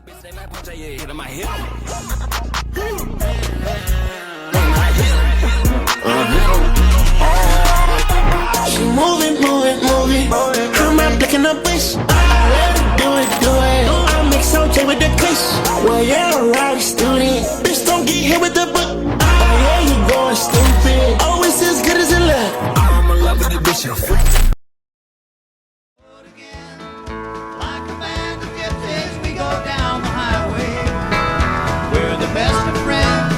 She moving, moving, moving. I'm not picking up this. I let her do it, do it. I make some J with the kiss. Well, you're a right student. Bitch, don't get hit with the book. Oh, yeah, you going stupid. Always as good as it look. I'm in love with the bitch, you're free. Like a band of gypsies, we go down the highway. We're the best of friends,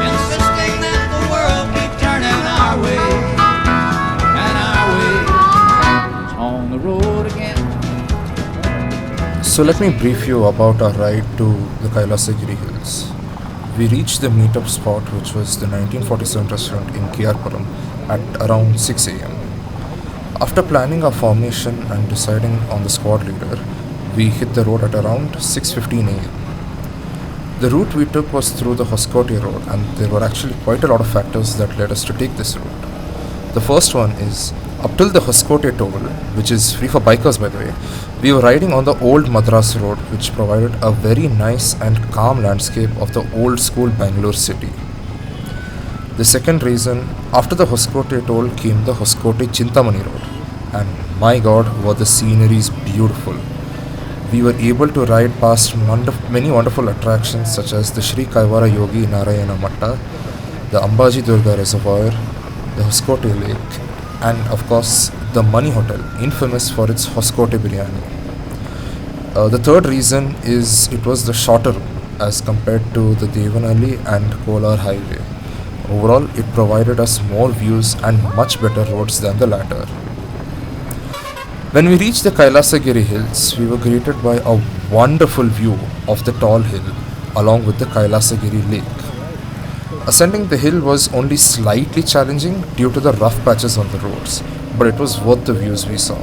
insisting that the world keep turning our way. And our way is on the road again. So let me brief you about our ride to the Kailasagiri Hills. We reached the meetup spot, which was the 1947 restaurant in KR at around 6 am. After planning our formation and deciding on the squad leader, we hit the road at around 6:15 am. The route we took was through the Hoskote road, and there were actually quite a lot of factors that led us to take this route. The first one is, up till the Hoskote toll, which is free for bikers by the way, we were riding on the old Madras road, which provided a very nice and calm landscape of the old school Bangalore city. The second reason, after the Hoskote toll came the Hoskote Chintamani road, and my god, were the sceneries beautiful. We were able to ride past many wonderful attractions such as the Sri Kaivara Yogi Narayana Matta, the Ambaji Durga Reservoir, the Hoskote Lake, and of course the Money Hotel, infamous for its Hoskote biryani. The third reason is it was the shorter route as compared to the Devanali and Kolar highway. Overall, it provided us more views and much better roads than the latter. When we reached the Kailasagiri Hills, we were greeted by a wonderful view of the tall hill along with the Kailasagiri Lake. Ascending the hill was only slightly challenging due to the rough patches on the roads, but it was worth the views we saw.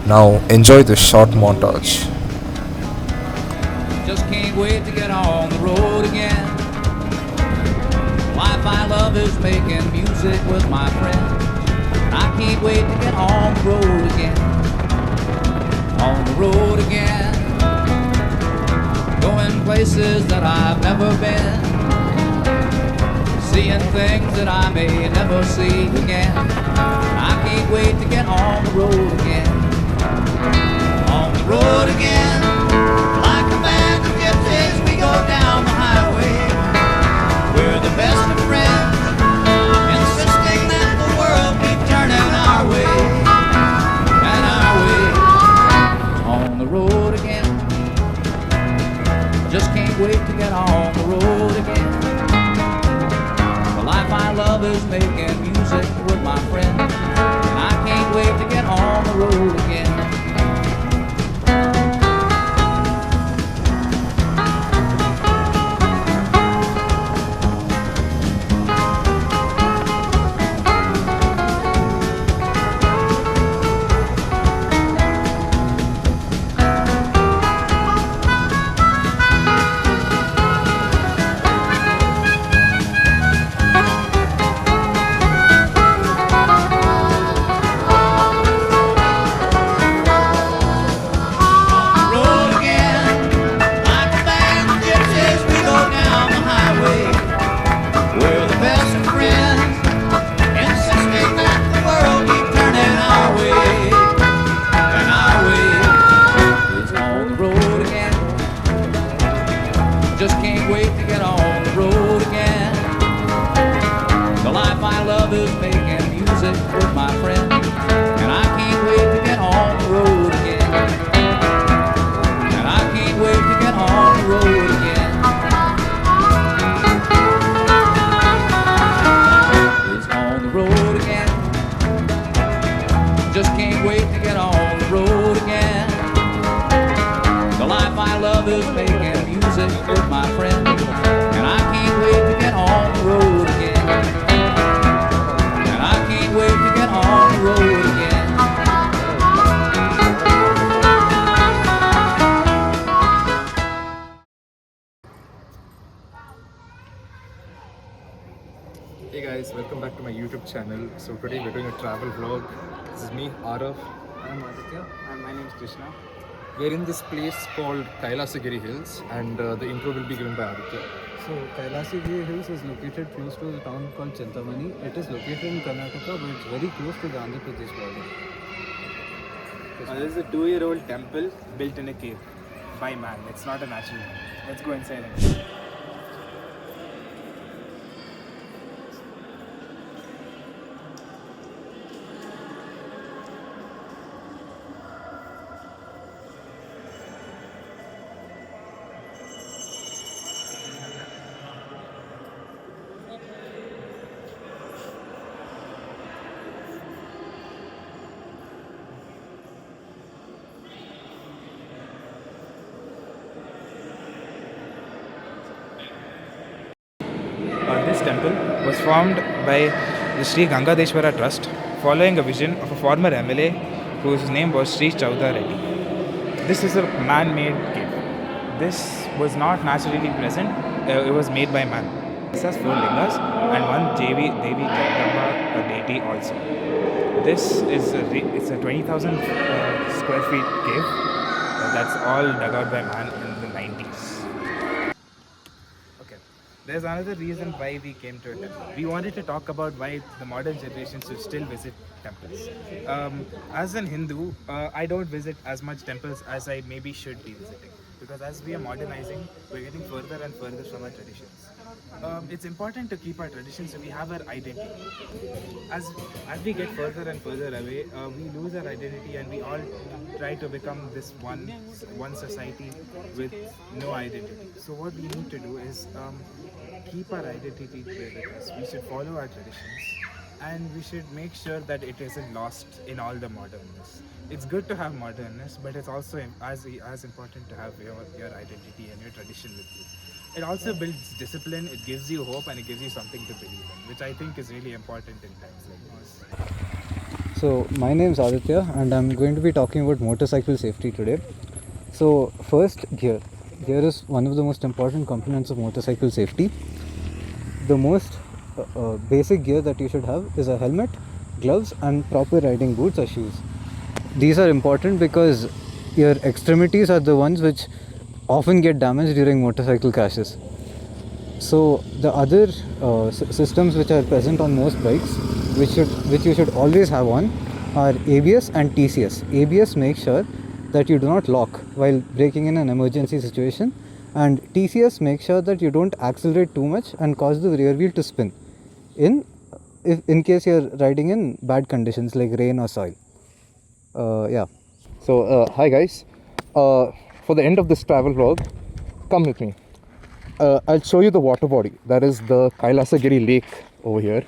Now enjoy this short montage. Just can't wait to get on the road again. Life I love is making music with my friends. I can't wait to get on the road again. On the road again. Going places that I've never been. Seeing things that I may never see again. I can't wait to get on the road again. On the road again. Like a band of gypsies, we go down the highway. We're the best of friends, insisting that the world keep turning our way. And our way is on the road again. Just can't wait to get on the road again. The life I love is making music with my friends, and I can't wait to get on the road again. Just can't wait to get on the road again. The life I love is making music with my friends, and I can't wait to get on the road again. And I can't wait to get on the road again. It's on the road again. Just can't wait to get on the road again. The life I love is making music with my friends, and I can't wait to get on the road again. And I can't wait to get on the road again. Hey guys, welcome back to my YouTube channel. So today we're doing a travel vlog. This is me, Arav. I'm Aditya, and my name is Krishna. We're in this place called Kailasagiri Hills, and the intro will be given by Aditya. So Kailasagiri Hills is located close to a town called Chintamani. It is located in Karnataka, but it's very close to the Andhra Pradesh border. This is a 2-year-old temple built in a cave by man. It's not a natural one. Let's go inside and see. This temple was formed by the Sri Gangadeshwara Trust following a vision of a former MLA whose name was Sri Chowdha Reddy. This is a man-made cave. This was not naturally present, it was made by man. This has 4 lingas and one Devi Jagdamba deity also. This is it's a 20,000 square feet cave that's all dug out by man in the 90s. Okay. There's another reason why we came to a temple. We wanted to talk about why the modern generation should still visit temples. As an Hindu, I don't visit as much temples as I maybe should be visiting, because as we are modernizing, we're getting further and further from our traditions. It's important to keep our traditions so we have our identity. As we get further and further away, we lose our identity and we all try to become this one society with no identity. So what we need to do is keep our identity with us. We should follow our traditions and we should make sure that it isn't lost in all the modernness. It's good to have modernness, but it's also as important to have your identity and your tradition with you. It also builds discipline, it gives you hope, and it gives you something to believe in, which I think is really important in times like this. So my name is Aditya and I'm going to be talking about motorcycle safety today. So first, gear. Gear is one of the most important components of motorcycle safety. The most basic gear that you should have is a helmet, gloves and proper riding boots or shoes. These are important because your extremities are the ones which often get damaged during motorcycle crashes. So the other systems which are present on most bikes, which you should always have on, are ABS and TCS. ABS makes sure that you do not lock while braking in an emergency situation, and TCS makes sure that you don't accelerate too much and cause the rear wheel to spin in case you're riding in bad conditions like rain or soil. Yeah. So, hi guys. For the end of this travel vlog, come with me. I'll show you the water body. That is the Kailasagiri lake over here.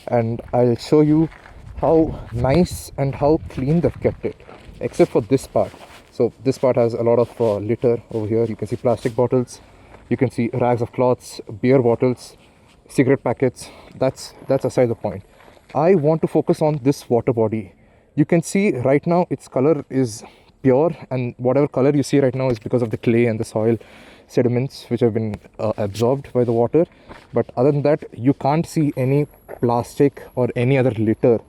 And I'll show you how nice and how clean they've kept it. Except for this part. So this part has a lot of litter over here. You can see plastic bottles. You can see rags of cloths, beer bottles, cigarette packets. That's aside the point. I want to focus on this water body. You can see right now its color is pure, and whatever color you see right now is because of the clay and the soil sediments which have been absorbed by the water. But other than that, you can't see any plastic or any other litter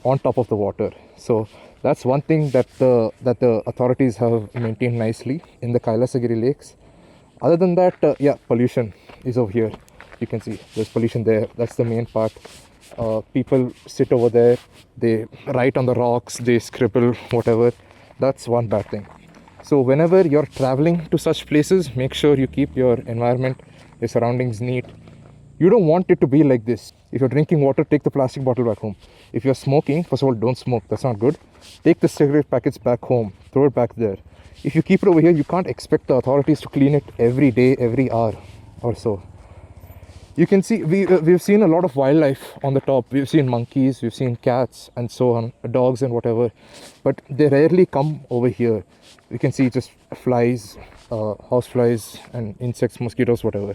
on top of the water. So that's one thing that the authorities have maintained nicely in the Kailasagiri lakes. Other than that, yeah, pollution is over here. You can see there's pollution there. That's the main part. People sit over there, they write on the rocks, they scribble, whatever. That's one bad thing. So whenever you're traveling to such places, make sure you keep your environment, your surroundings neat. You don't want it to be like this. If you're drinking water, take the plastic bottle back home. If you're smoking, first of all, don't smoke. That's not good. Take the cigarette packets back home. Throw it back there. If you keep it over here, you can't expect the authorities to clean it every day, every hour or so. You can see, we've seen a lot of wildlife on the top. We've seen monkeys, we've seen cats and so on, dogs and whatever. But they rarely come over here. You can see just flies, house flies and insects, mosquitoes, whatever.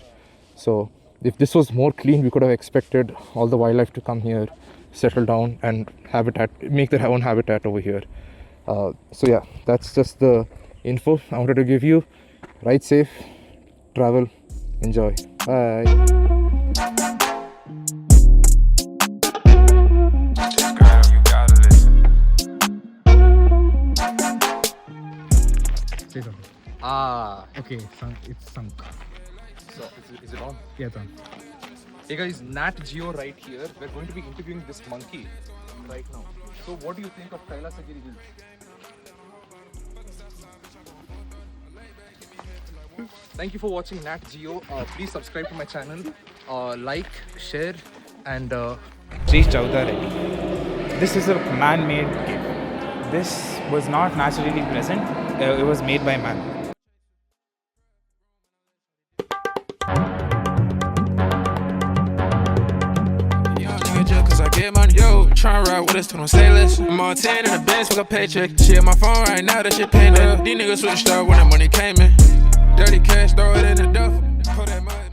So if this was more clean, we could have expected all the wildlife to come here, settle down and make their own habitat over here. So yeah, that's just the info I wanted to give you. Ride safe, travel, enjoy. Bye. Ah. Okay, it's sunk. So is it on? Yeah, it's on. Hey guys, Nat Geo right here. We're going to be interviewing this monkey right now. So what do you think of Kailasagiri Hills? Thank you for watching Nat Geo. Please subscribe to my channel. Like, share, and Sri Chowdhury Reddy. This is a man-made cave. This was not naturally present. It was made by man. Young nigga just cause I get money. Yo, tryna ride with us, don't say less. I'm on 10 in the Benz with a paycheck. Shit, my phone right now, that shit paying up. These niggas switched up when the money came in. Dirty cash, throw it in the duffel. Put that money.